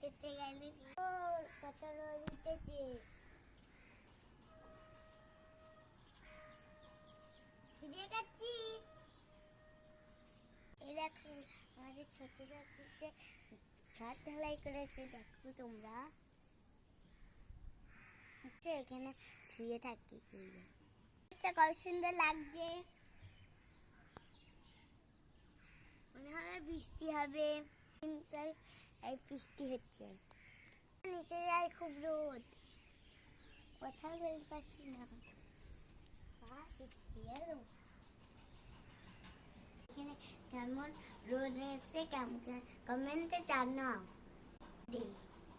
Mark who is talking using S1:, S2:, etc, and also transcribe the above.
S1: উঠতে গেলে কত রোদ উঠেছে। ভিডিও কাটছি। এই দেখো আমাদের ছোট চাকরিতে ছাদ ঢালাই করেছে, দেখো তোমরা। এখানে শুয়ে থাকি, কত সুন্দর লাগছে। মনে হয় বৃষ্টি হবে, কিন্তু এই বৃষ্টি হচ্ছে। নিচে যাই, খুব রোদ, কোথাও বেরোতে পারছি না। এখানে কেমন রোদ হয়েছে, কেমন কমেন্টে জানাও।